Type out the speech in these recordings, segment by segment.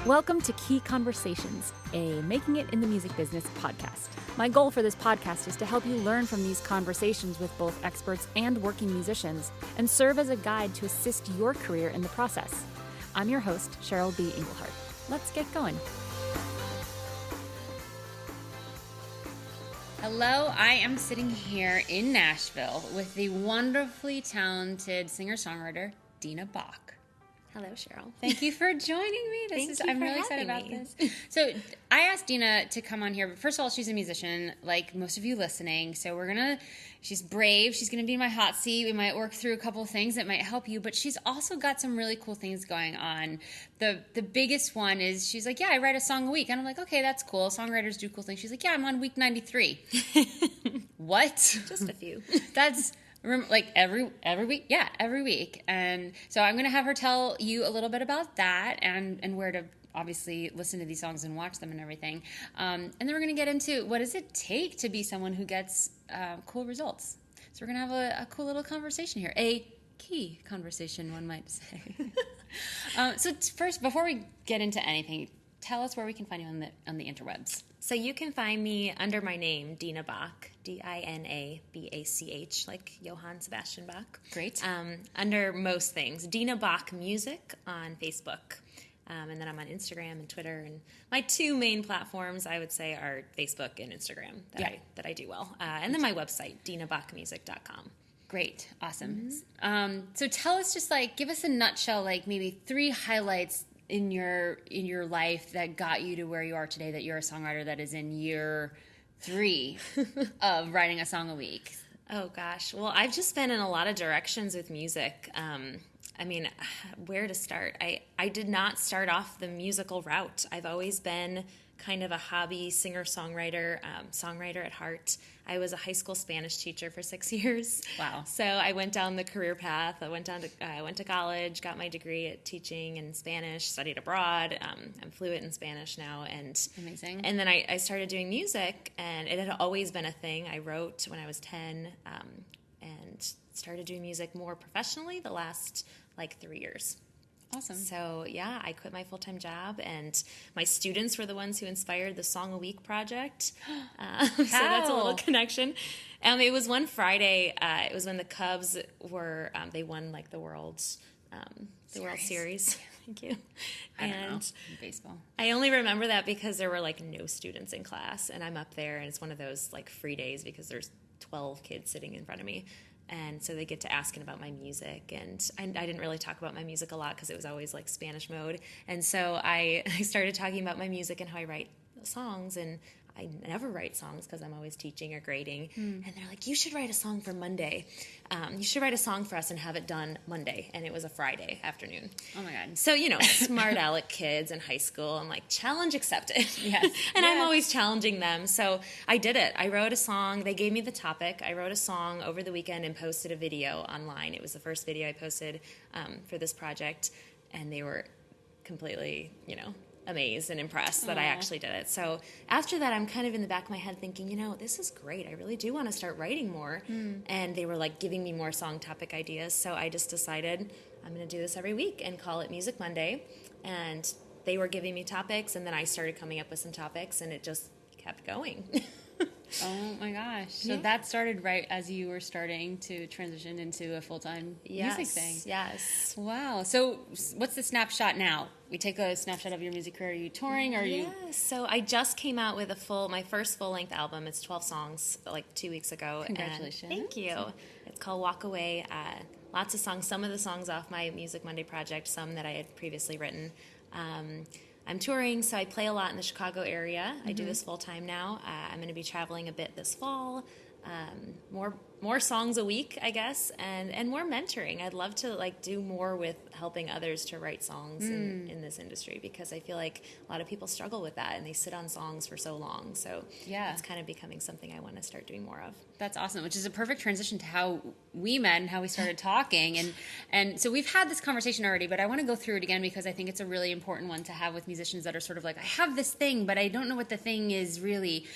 Welcome to Key Conversations, a Making It in the Music Business podcast. My goal for this podcast is to help you learn from these conversations with both experts and working musicians and serve as a guide to assist your career in the process. I'm your host, Cheryl B. Engelhardt. Let's get going. Hello, I am sitting here in Nashville with the wonderfully talented singer-songwriter, Dina Bach. Hello, Cheryl. Thank you for joining me. I'm really excited about this. So I asked Dina to come on here, but first of all, she's a musician, like most of you listening. So she's brave. She's going to be in my hot seat. We might work through a couple of things that might help you, but she's also got some really cool things going on. The biggest one is she's like, yeah, I write a song a week. And I'm like, okay, that's cool. Songwriters do cool things. She's like, yeah, I'm on week 93. What? Just a few. That's... like every week? Yeah, every week. And so I'm going to have her tell you a little bit about that and where to obviously listen to these songs and watch them and everything. And then we're going to get into what does it take to be someone who gets cool results. So we're going to have a cool little conversation here. A key conversation, one might say. So first, before we get into anything, tell us where we can find you on the interwebs. So you can find me under my name, Dina Bach, Dinabach, like Johann Sebastian Bach. Great. Under most things. Dina Bach Music on Facebook. And then I'm on Instagram and Twitter. And my two main platforms, I would say, are Facebook and Instagram that I do well. And then my website, dinabachmusic.com. Great. Awesome. Mm-hmm. So tell us give us a nutshell, like maybe 3 highlights in your life that got you to where you are today, that you're a songwriter that is in year 3 of writing a song a week? Oh gosh. Well, I've just been in a lot of directions with music. Where to start? I did not start off the musical route. I've always been kind of a hobby singer-songwriter, songwriter at heart. I was a high school Spanish teacher for 6 years. Wow. So I went down the career path. I went to college, got my degree at teaching in Spanish, studied abroad. I'm fluent in Spanish now. Amazing. And then I started doing music, and it had always been a thing. I wrote when I was 10 and started doing music more professionally the last 3 years. Awesome. So, yeah, I quit my full-time job, and my students were the ones who inspired the Song a Week project. So that's a little connection. It was one Friday. It was when the Cubs were, they won, the World Series. Thank you. I don't know. Baseball. I only remember that because there were, no students in class, and I'm up there, and it's one of those, free days because there's 12 kids sitting in front of me. And so they get to asking about my music, and I didn't really talk about my music a lot because it was always Spanish mode. And so I started talking about my music and how I write songs, and I never write songs because I'm always teaching or grading. And they're like, you should write a song for Monday. You should write a song for us and have it done Monday. And it was a Friday afternoon. Oh, my God. So, smart aleck kids in high school. I'm like, challenge accepted. Yes. And I'm always challenging them. So I did it. I wrote a song. They gave me the topic. I wrote a song over the weekend and posted a video online. It was the first video I posted for this project. And they were completely, amazed and impressed that I actually did it. So after that, I'm kind of in the back of my head thinking, this is great. I really do want to start writing more. And they were giving me more song topic ideas. So I just decided I'm going to do this every week and call it Music Monday. And they were giving me topics, and then I started coming up with some topics, and it just kept going. Oh my gosh. So that started right as you were starting to transition into a full-time music thing. Yes. Wow. So what's the snapshot now? We take a snapshot of your music career. Are you touring? Or are you? So I just came out with my first full-length album. It's 12 songs 2 weeks ago. Congratulations. And thank you. It's called Walk Away. Lots of songs. Some of the songs off my Music Monday project, some that I had previously written. I'm touring, so I play a lot in the Chicago area. I do this full-time now. I'm going to be traveling a bit this fall. More songs a week, I guess, and more mentoring. I'd love to do more with helping others to write songs in this industry, because I feel like a lot of people struggle with that, and they sit on songs for so long. So it's kind of becoming something I want to start doing more of. That's awesome, which is a perfect transition to how we met and how we started talking. And so we've had this conversation already, but I want to go through it again because I think it's a really important one to have with musicians that are sort of I have this thing, but I don't know what the thing is really.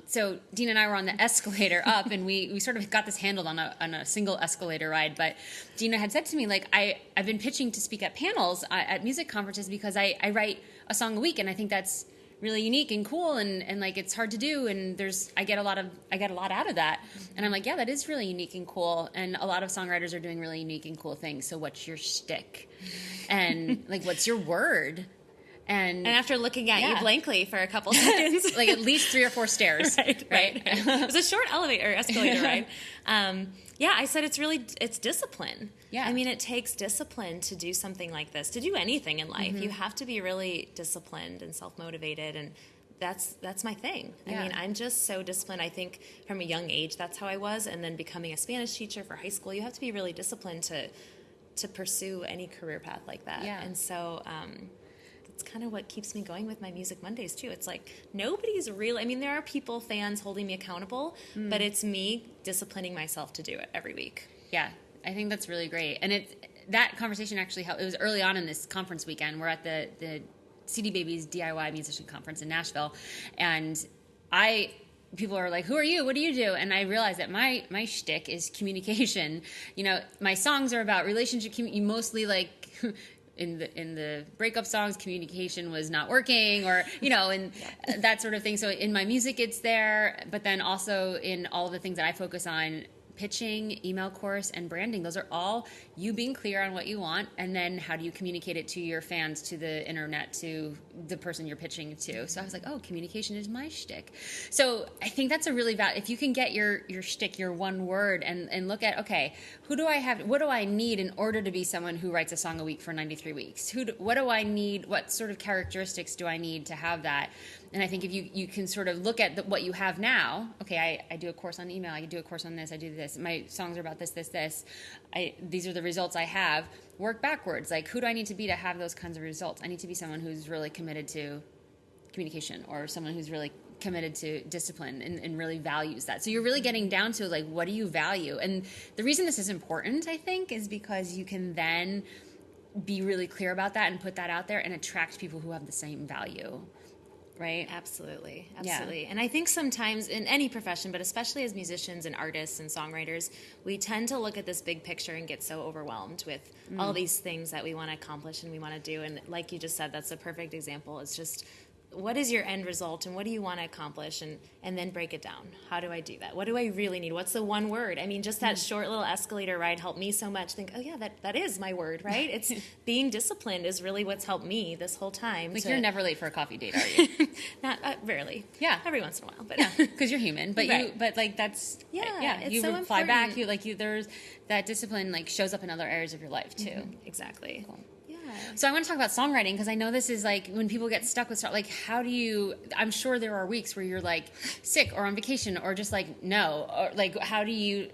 So Dina and I were on the escalator up, and we sort of got this handled on a single escalator ride. But Dina had said to me, like, I've been pitching to speak at panels at music conferences because I write a song a week, and I think that's really unique and cool, and like it's hard to do, and I get a lot out of that. And I'm like, yeah, that is really unique and cool, and a lot of songwriters are doing really unique and cool things. So what's your shtick? And like, what's your word? And after looking at you blankly for a couple seconds, like at least 3 or 4 stairs, right? It was a short escalator ride. I said it's discipline. Yeah. I mean, it takes discipline to do something like this, to do anything in life. You have to be really disciplined and self-motivated, and that's my thing. Yeah. I mean, I'm just so disciplined. I think from a young age, that's how I was. And then becoming a Spanish teacher for high school, you have to be really disciplined to pursue any career path like that. Yeah. And so, it's kind of what keeps me going with my Music Mondays too. It's like nobody's really, I mean, there are fans holding me accountable, but it's me disciplining myself to do it every week. Yeah, I think that's really great. And that conversation actually helped. It was early on in this conference weekend. We're at the CD Babies DIY Musician Conference in Nashville, and people are like, who are you? What do you do? And I realized that my shtick is communication. You know, my songs are about relationship, mostly like in the breakup songs, communication was not working, or, you know, and that sort of thing. So in my music, it's there, but then also in all of the things that I focus on, pitching, email course, and branding. Those are all you being clear on what you want, and then how do you communicate it to your fans, to the internet, to the person you're pitching to. So I was like, oh, communication is my shtick. So I think that's a really if you can get your shtick, your one word, and look at, okay, who do I have, what do I need in order to be someone who writes a song a week for 93 weeks? What do I need, what sort of characteristics do I need to have that? And I think if you can sort of look at what you have now, okay, I do a course on email, I do a course on this, I do this, my songs are about this, these are the results I have, work backwards. Like, who do I need to be to have those kinds of results? I need to be someone who's really committed to communication, or someone who's really committed to discipline and really values that. So you're really getting down to, like, what do you value? And the reason this is important, I think, is because you can then be really clear about that and put that out there and attract people who have the same value. Right? Absolutely. Yeah. And I think sometimes in any profession, but especially as musicians and artists and songwriters, we tend to look at this big picture and get so overwhelmed with all these things that we want to accomplish and we want to do. And like you just said, that's a perfect example. It's just, what is your end result and what do you want to accomplish, and then break it down. How do I do that? What do I really need? What's the one word? I mean, just that short little escalator ride helped me so much. Think, oh yeah, that is my word, right? It's being disciplined is really what's helped me this whole time. Like, you're never late for a coffee date, are you? Not rarely. Yeah, every once in a while, but because you're human. But right. but like that's it's you so reply important. back. There's that discipline, like, shows up in other areas of your life too. Exactly. Cool. Yeah. So I want to talk about songwriting, because I know this is like when people get stuck with like, how do you? I'm sure there are weeks where you're like sick or on vacation or just like no, or like how do you?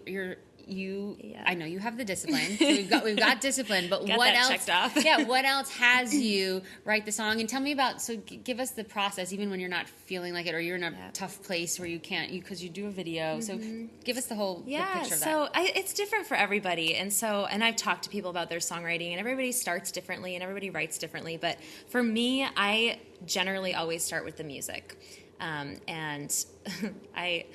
I know you have the discipline. So we've got discipline, but Got what that else? checked off. Yeah, what else has you write the song? And tell me about. So give us the process, even when you're not feeling like it, or you're in a tough place where you can't, because you do a video. So give us the whole the picture of that. So it's different for everybody, and I've talked to people about their songwriting, and everybody starts differently, and everybody writes differently. But for me, I generally always start with the music, and I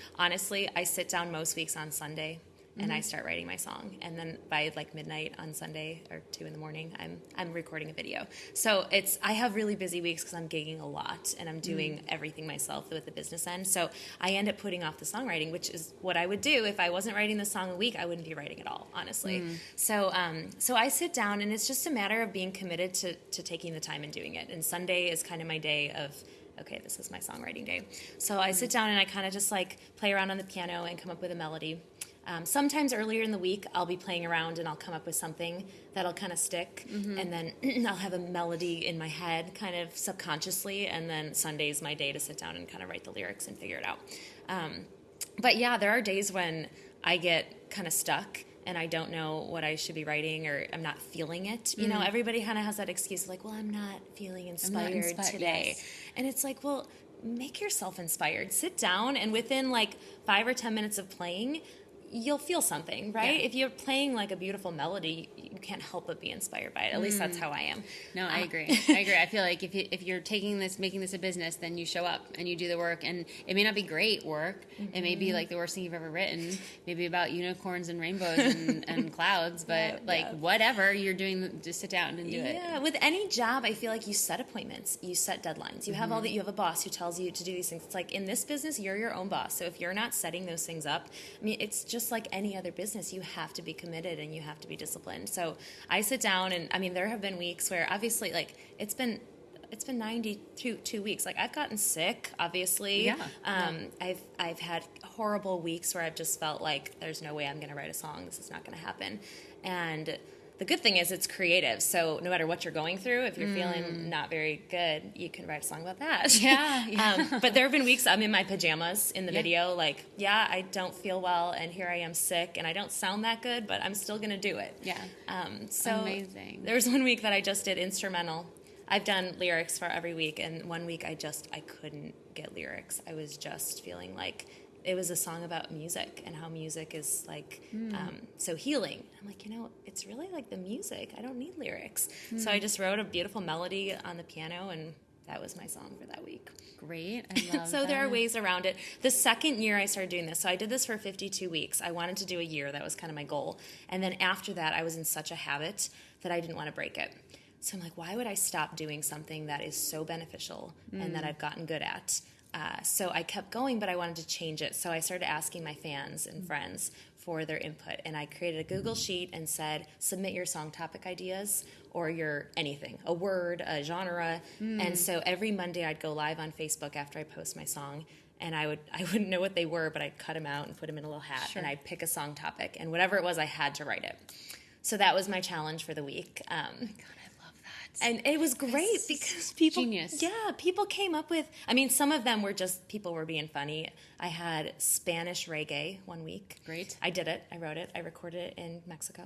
sit down most weeks on Sunday. And I start writing my song, and then by like midnight on Sunday or 2 a.m, I'm recording a video. So I have really busy weeks because I'm gigging a lot and I'm doing everything myself with the business end. So I end up putting off the songwriting, which is what I would do if I wasn't writing the song a week. I wouldn't be writing at all, honestly. So I sit down, and it's just a matter of being committed to taking the time and doing it. And Sunday is kind of my day of, okay, this is my songwriting day. So I sit down and I kind of just like play around on the piano and come up with a melody. Sometimes earlier in the week, I'll be playing around and I'll come up with something that'll kind of stick, and then I'll have a melody in my head kind of subconsciously, and then Sunday's my day to sit down and kind of write the lyrics and figure it out. But yeah, there are days when I get kind of stuck and I don't know what I should be writing, or I'm not feeling it. You know, everybody kind of has that excuse like, well, I'm not feeling inspired today. Yes. And it's like, well, make yourself inspired. Sit down, and within like 5 or 10 minutes of playing, you'll feel something, right? Yeah. If you're playing like a beautiful melody, you can't help but be inspired by it. At least that's how I am. No, I agree. I feel like if you're making this a business, then you show up and you do the work, and it may not be great work. It may be like the worst thing you've ever written, maybe about unicorns and rainbows and clouds, but whatever you're doing, just sit down and do it. Yeah, with any job, I feel like you set appointments, you set deadlines, you have you have a boss who tells you to do these things. It's like in this business, you're your own boss. So if you're not setting those things up, I mean, it's just like any other business. You have to be committed and you have to be disciplined. So I sit down, and I mean, there have been weeks where obviously, like, it's been 92 weeks. Like, I've gotten sick, obviously. I've had horrible weeks where I've just felt like there's no way I'm going to write a song. This is not going to happen. And the good thing is it's creative. So no matter what you're going through, if you're feeling not very good, you can write a song about that. Yeah. But there have been weeks I'm in my pajamas in the video, like, I don't feel well, and here I am sick, and I don't sound that good, but I'm still going to do it. Yeah. So amazing. There was one week that I just did instrumental. I've done lyrics for every week, and one week I couldn't get lyrics. I was just feeling like it was a song about music and how music is like so healing. I'm like, it's really like the music. I don't need lyrics. So I just wrote a beautiful melody on the piano, and that was my song for that week. Great. I love So that. there are ways around it. The second year I started doing this, so I did this for 52 weeks. I wanted to do a year. That was kind of my goal. And then after that, I was in such a habit that I didn't want to break it. So I'm like, why would I stop doing something that is so beneficial and that I've gotten good at? So I kept going, but I wanted to change it. So I started asking my fans and friends for their input. And I created a Google sheet and said, submit your song topic ideas or your anything, a word, a genre. And so every Monday I'd go live on Facebook after I post my song. And I wouldn't know what they were, but I'd cut them out and put them in a little hat. Sure. And I'd pick a song topic. And whatever it was, I had to write it. So that was my challenge for the week. Oh my God, I love that. And it was great because people, genius. People came up with, I mean, some of them were just, people were being funny. I had Spanish reggae one week. Great. I did it. I wrote it. I recorded it in Mexico.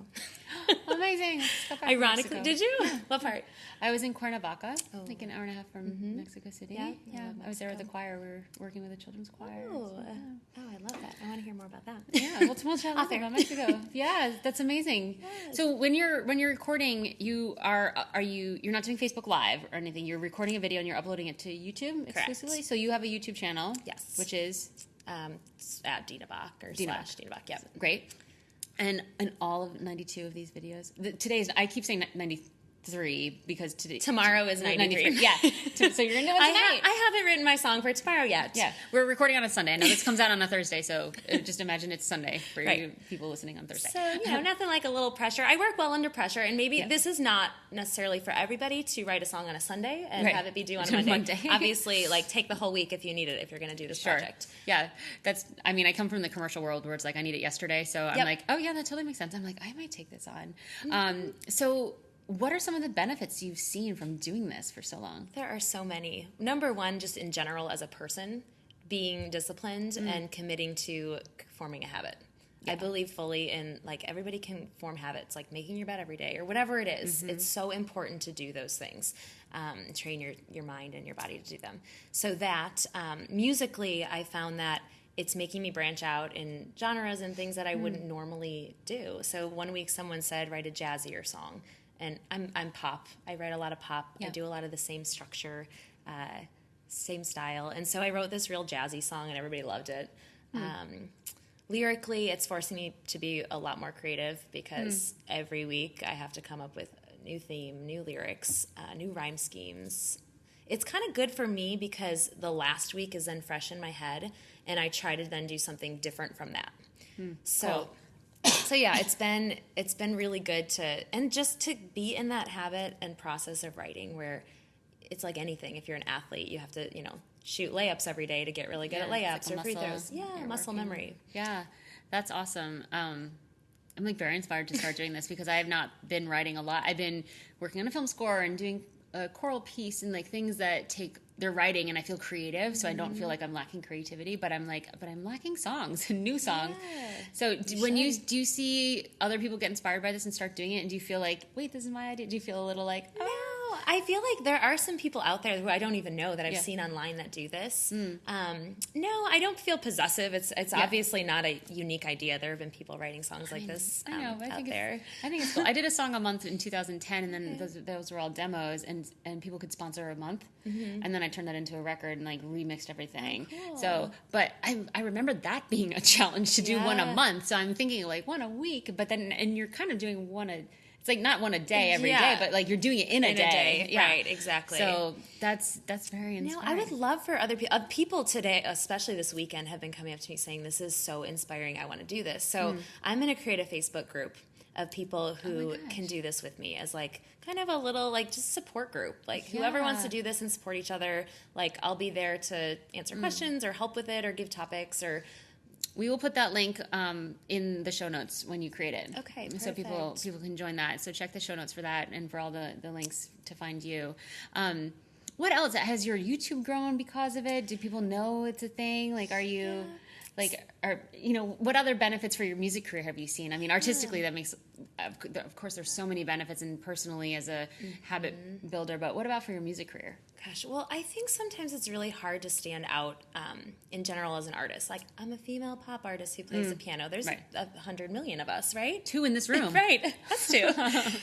Amazing. Ironically, did you? What part? I was in Cuernavaca, like an hour and a half from Mexico City. Yeah, I was there with the choir. We were working with a children's choir. Oh, I love that. I want to hear more about that. Yeah, we'll chat about Mexico. Yeah, that's amazing. Yes. So when you're recording, you're not doing Facebook Live or anything. You're recording a video and you're uploading it to YouTube exclusively. So you have a YouTube channel, yes, which is at Dina Bach or Dina / Dina Bach. Yeah, great. And in all of 92 of these videos, today's, I keep saying 93 because tomorrow is 93. Yeah. So you're going to do it tonight. I haven't written my song for tomorrow yet. Yeah. We're recording on a Sunday. I know this comes out on a Thursday, so just imagine it's Sunday for you people listening on Thursday. So, nothing like a little pressure. I work well under pressure, and maybe this is not necessarily for everybody to write a song on a Sunday and have it be due on a Monday. Obviously, like, take the whole week if you need it, if you're going to do this project. Yeah. I come from the commercial world where it's like, I need it yesterday, so I'm like, oh yeah, that totally makes sense. I'm like, I might take this on. So what are some of the benefits you've seen from doing this for so long? There are so many. Number one, just in general as a person, being disciplined and committing to forming a habit. Yeah. I believe fully in, like, everybody can form habits, like making your bed every day or whatever it is. It's so important to do those things, train your mind and your body to do them. So that, musically, I found that it's making me branch out in genres and things that I wouldn't normally do. So one week someone said, write a jazzier song. And I'm pop. I write a lot of pop. Yeah. I do a lot of the same structure, same style. And so I wrote this real jazzy song, and everybody loved it. Lyrically, it's forcing me to be a lot more creative because every week I have to come up with a new theme, new lyrics, new rhyme schemes. It's kind of good for me because the last week is then fresh in my head, and I try to then do something different from that. So. Cool. So yeah, it's been really good to be in that habit and process of writing where it's like anything. If you're an athlete, you have to, shoot layups every day to get really good at layups or free throws. Yeah, muscle memory. Yeah, that's awesome. I'm like very inspired to start doing this because I have not been writing a lot. I've been working on a film score and doing a choral piece and like things that take their writing, and I feel creative, so I don't feel like I'm lacking creativity, but I'm lacking songs and new songs. Yeah, so do you see other people get inspired by this and start doing it, and do you feel like, wait, this is my idea? Do you feel a little like, no, I feel like there are some people out there who I don't even know that I've seen online that do this. No, I don't feel possessive. It's obviously not a unique idea. There have been people writing songs like this I know, but I think there. I think it's cool. I did a song a month in 2010, and then those were all demos, and people could sponsor a month, and then I turned that into a record and like remixed everything. Oh, cool. So, but I remember that being a challenge to do one a month. So I'm thinking like one a week, but then and you're kind of doing one a. It's like not one a day every day, but like you're doing it in a day. Yeah. Right, exactly. So that's very inspiring. I would love for other people. People today, especially this weekend, have been coming up to me saying, "This is so inspiring. I want to do this." So I'm going to create a Facebook group of people who can do this with me as like kind of a little like just support group. Like whoever wants to do this and support each other, like I'll be there to answer questions or help with it or give topics or. We will put that link in the show notes when you create it. Okay, so perfect. people can join that. So check the show notes for that and for all the links to find you. What else? Has your YouTube grown because of it? Do people know it's a thing? Like, are you what other benefits for your music career have you seen? I mean, artistically, that makes, of course, there's so many benefits, and personally as a habit builder. But what about for your music career? Gosh, well, I think sometimes it's really hard to stand out in general as an artist. Like, I'm a female pop artist who plays the piano. There's 100 million of us, right? 2 in this room. Right, us 2.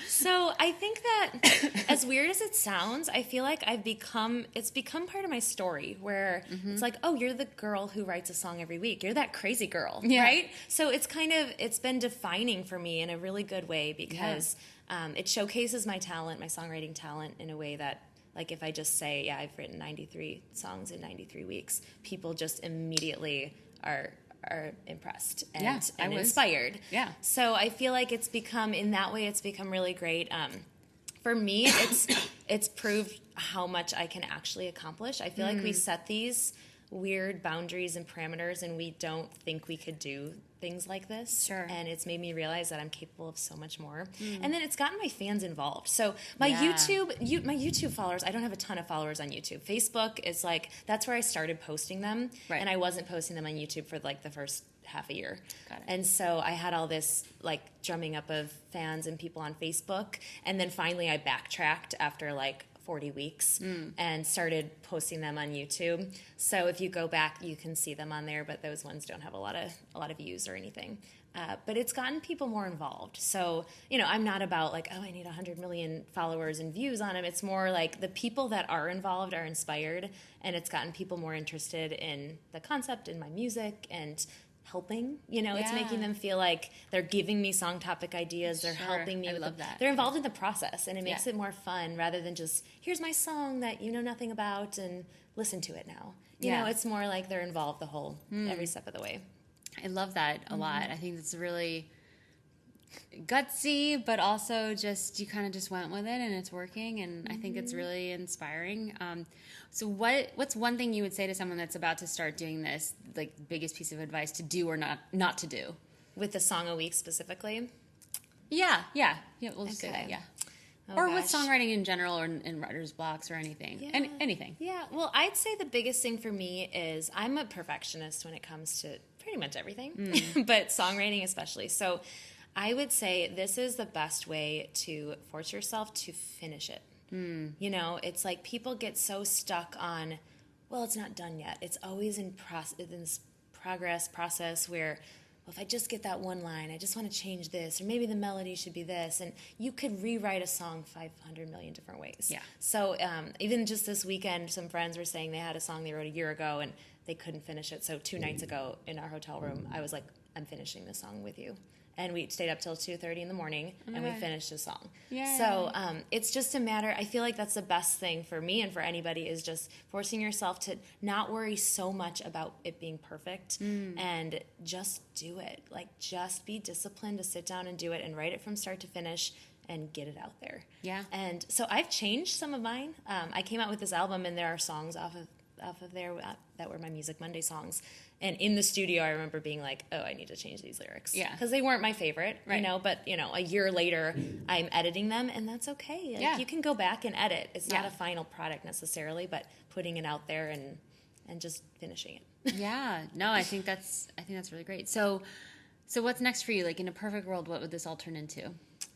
So I think that, as weird as it sounds, I feel like it's become part of my story where it's like, oh, you're the girl who writes a song every week. You're that crazy girl, right? So it's been defining for me in a really good way because it showcases my talent, my songwriting talent in a way that, like if I just say, I've written 93 songs in 93 weeks, people just immediately are impressed and inspired. Yeah. So I feel like it's become really great. For me, it's proved how much I can actually accomplish. I feel like we set these weird boundaries and parameters and we don't think we could do things like this. Sure. And it's made me realize that I'm capable of so much more. And then it's gotten my fans involved. So my YouTube followers, I don't have a ton of followers on YouTube. Facebook is like, that's where I started posting them. Right. And I wasn't posting them on YouTube for like the first half a year. Got it. And so I had all this like drumming up of fans and people on Facebook. And then finally I backtracked after like 40 weeks and started posting them on YouTube. So if you go back, you can see them on there, but those ones don't have a lot of views or anything. But it's gotten people more involved. So, I'm not about like, oh, I need 100 million followers and views on them. It's more like the people that are involved are inspired, and it's gotten people more interested in the concept and my music and helping, it's making them feel like they're giving me song topic ideas. They're helping me. I love that. They're involved in the process, and it makes it more fun rather than just, here's my song that you know nothing about and listen to it now. You know, it's more like they're involved the whole, every step of the way. I love that a lot. I think it's really gutsy, but also just, you kind of just went with it and it's working, and I think it's really inspiring. So what's one thing you would say to someone that's about to start doing this, like biggest piece of advice to do or not to do? With the song a week specifically? Yeah, we'll just say that, with songwriting in general or in writer's blocks or anything. Anything. Yeah, well, I'd say the biggest thing for me is I'm a perfectionist when it comes to pretty much everything, but songwriting especially. So I would say this is the best way to force yourself to finish it. It's like people get so stuck on, well, it's not done yet. It's always in this process where, well, if I just get that one line, I just want to change this, or maybe the melody should be this. And you could rewrite a song 500 million different ways. Yeah. So even just this weekend, some friends were saying they had a song they wrote a year ago and they couldn't finish it. So 2 nights ago in our hotel room, I was like, I'm finishing this song with you. And we stayed up till 2:30 in the morning, and we finished the song. Yeah. So it's just a matter, I feel like that's the best thing for me and for anybody is just forcing yourself to not worry so much about it being perfect and just do it. Like, just be disciplined to sit down and do it and write it from start to finish and get it out there. Yeah. And so I've changed some of mine. I came out with this album, and there are songs off of there that were my Music Monday songs. And in the studio, I remember being like, oh, I need to change these lyrics. Yeah. Because they weren't my favorite, but, a year later, I'm editing them, and that's okay. Like, you can go back and edit. It's not a final product necessarily, but putting it out there and just finishing it. No, I think that's really great. So what's next for you? Like, in a perfect world, what would this all turn into?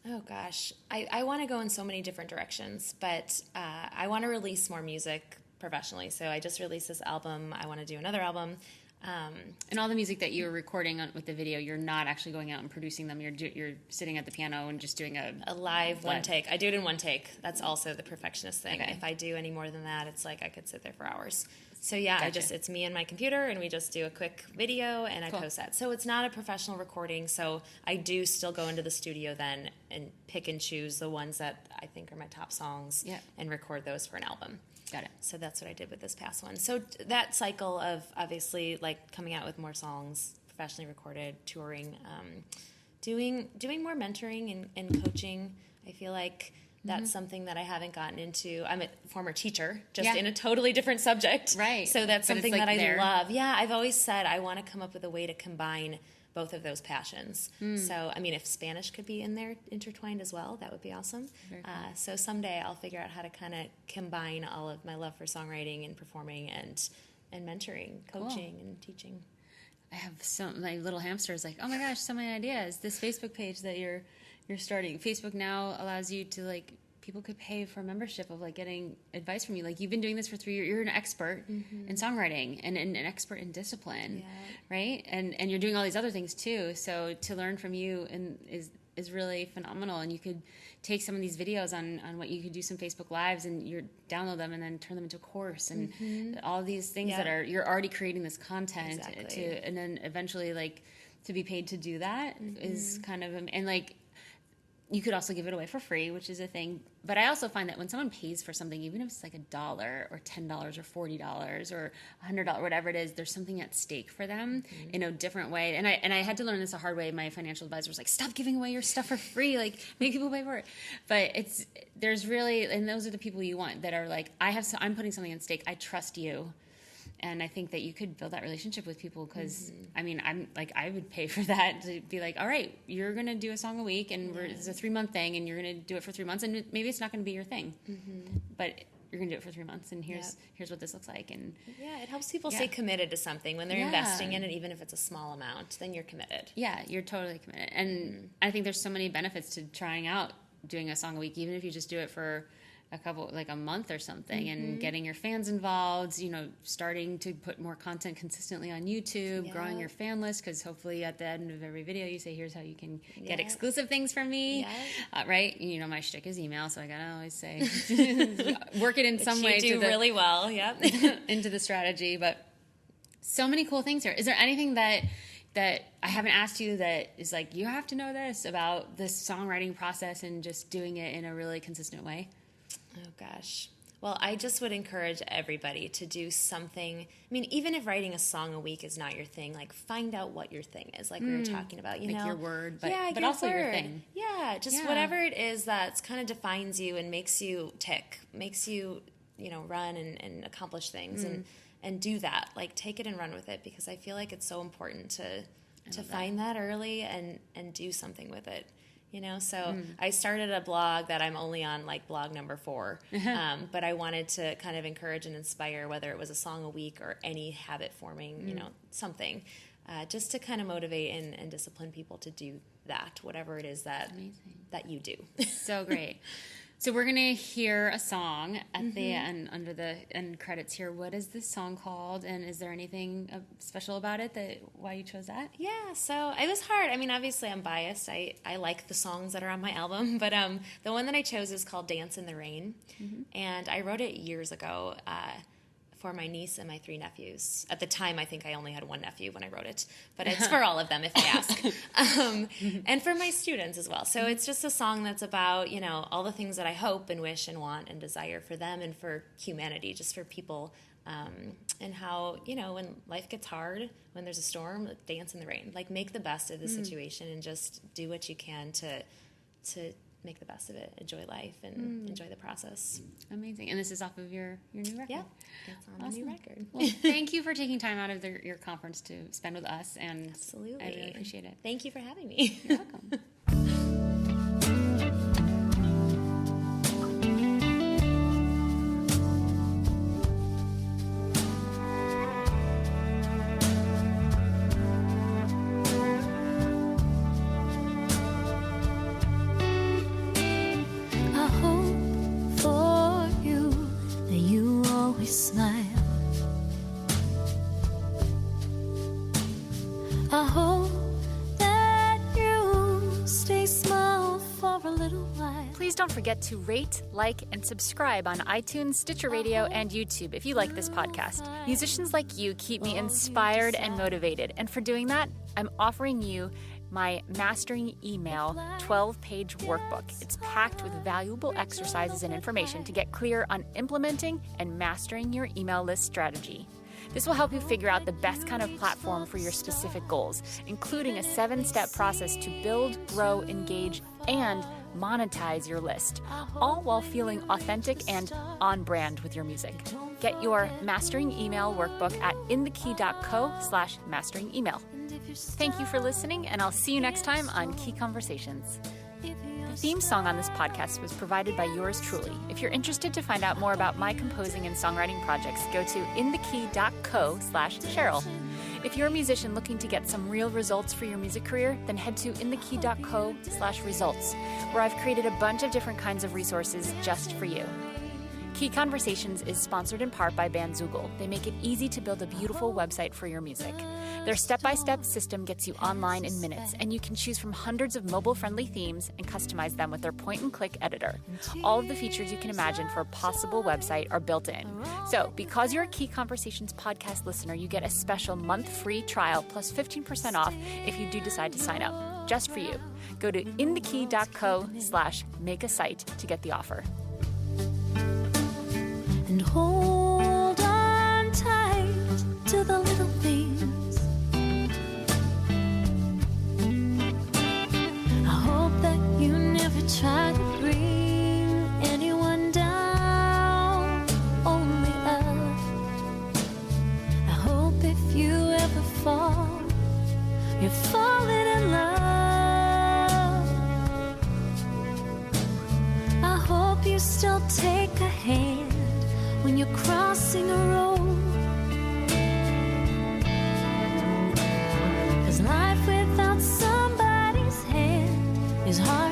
Oh gosh, I want to go in so many different directions, but I want to release more music professionally. So I just released this album. I want to do another album. And all the music that you're recording with the video, you're not actually going out and producing them. You're sitting at the piano and just doing a live one take. I do it in one take. That's also the perfectionist thing. Okay. If I do any more than that, it's like I could sit there for hours. So yeah, Gotcha. it's me and my computer, and we just do a quick video, and I post that. So it's not a professional recording. So I do still go into the studio then and pick and choose the ones that I think are my top songs, and record those for an album. Got it. So that's what I did with this past one. So that cycle of obviously like coming out with more songs, professionally recorded, touring, doing more mentoring and coaching. I feel like that's something that I haven't gotten into. I'm a former teacher, just in a totally different subject. Right. So that's something like that I there. love. Yeah, I've always said I want to come up with a way to combine both of those passions. So, I mean, if Spanish could be in there intertwined as well, that would be awesome. Very cool. So someday I'll figure out how to kind of combine all of my love for songwriting and performing and mentoring, coaching, and teaching. I have my little hamster is like, oh my gosh, so many ideas. This Facebook page that you're starting. Facebook now allows you to like, people could pay for a membership of like getting advice from you. Like you've been doing this for 3 years. You're an expert in songwriting and an expert in discipline, right? And you're doing all these other things too. So to learn from you is really phenomenal. And you could take some of these videos on what you could do some Facebook Lives and download them and then turn them into a course and all these things that you're already creating this content and then eventually like to be paid to do that is kind of, and like, you could also give it away for free, which is a thing. But I also find that when someone pays for something, even if it's like $1 or $10 or $40 or $100, whatever it is, there's something at stake for them in a different way. And I had to learn this the hard way. My financial advisor was like, stop giving away your stuff for free. Like, make people pay for it. But there's really, and those are the people you want that are like, I'm putting something at stake. I trust you. And I think that you could build that relationship with people because, I mean, I'm like, I would pay for that to be like, all right, you're going to do a song a week and it's a 3-month thing and you're going to do it for 3 months and maybe it's not going to be your thing, but you're going to do it for 3 months and here's what this looks like. And it helps people stay committed to something when they're investing in it, even if it's a small amount, then you're committed. Yeah, you're totally committed. And I think there's so many benefits to trying out doing a song a week, even if you just do it for a month or something and getting your fans involved, starting to put more content consistently on YouTube, growing your fan list, because hopefully at the end of every video you say, here's how you can get exclusive things from me, right? My shtick is email, so I gotta always say, work it in some way. You do really well, into the strategy, but so many cool things here. Is there anything that I haven't asked you that is like, you have to know this about this songwriting process and just doing it in a really consistent way? Oh, gosh. Well, I just would encourage everybody to do something. I mean, even if writing a song a week is not your thing, like find out what your thing is, like we were talking about, like your word, but your also word. your thing. Yeah, just whatever it is that kind of defines you and makes you tick, makes you, run and accomplish things and do that. Like take it and run with it because I feel like it's so important to find that early and do something with it. So I started a blog that I'm only on like blog number 4, but I wanted to kind of encourage and inspire, whether it was a song a week or any habit forming, something, just to kind of motivate and discipline people to do that, whatever it is that you do. So great. So we're going to hear a song at the end, under the end credits here. What is this song called, and is there anything special about it, why you chose that? Yeah, so it was hard. I mean, obviously I'm biased. I like the songs that are on my album, but the one that I chose is called Dance in the Rain, and I wrote it years ago for my niece and my 3 nephews. At the time, I think I only had 1 nephew when I wrote it, but it's for all of them if they ask. And for my students as well. So it's just a song that's about, all the things that I hope and wish and want and desire for them and for humanity, just for people, and how, when life gets hard, when there's a storm, dance in the rain. Like, make the best of the situation and just do what you can to make the best of it, enjoy life, and enjoy the process. Amazing. And this is off of your new record? Yeah, it's on the new record. Well, thank you for taking time out of your conference to spend with us, and absolutely, I really appreciate it. Thank you for having me. You're welcome. don't forget to rate, like, and subscribe on iTunes, Stitcher Radio, and YouTube if you like this podcast. Musicians like you keep me inspired and motivated, and for doing that, I'm offering you my Mastering Email 12-page workbook. It's packed with valuable exercises and information to get clear on implementing and mastering your email list strategy. This will help you figure out the best kind of platform for your specific goals, including a 7-step process to build, grow, engage, and monetize your list, all while feeling authentic and on brand with your music. Get your Mastering Email workbook at inthekey.co/masteringemail. Thank you for listening, and I'll see you next time on Key Conversations. The theme song on this podcast was provided by yours truly. If you're interested to find out more about my composing and songwriting projects, go to inthekey.co/Cheryl. If you're a musician looking to get some real results for your music career, then head to inthekey.co/results, where I've created a bunch of different kinds of resources just for you. Key Conversations is sponsored in part by Bandzoogle. They make it easy to build a beautiful website for your music. Their step-by-step system gets you online in minutes, and you can choose from hundreds of mobile-friendly themes and customize them with their point-and-click editor. All of the features you can imagine for a possible website are built in. So, because you're a Key Conversations podcast listener, you get a special month free trial plus 15% off if you do decide to sign up. Just for you. Go to inthekey.co/make-a-site to get the offer. And hold on tight to the little things. I hope that you never try to bring anyone down, only up. I hope if you ever fall, you're falling in love. I hope you still take a hand when you're crossing a road, 'cause life without somebody's hand is hard.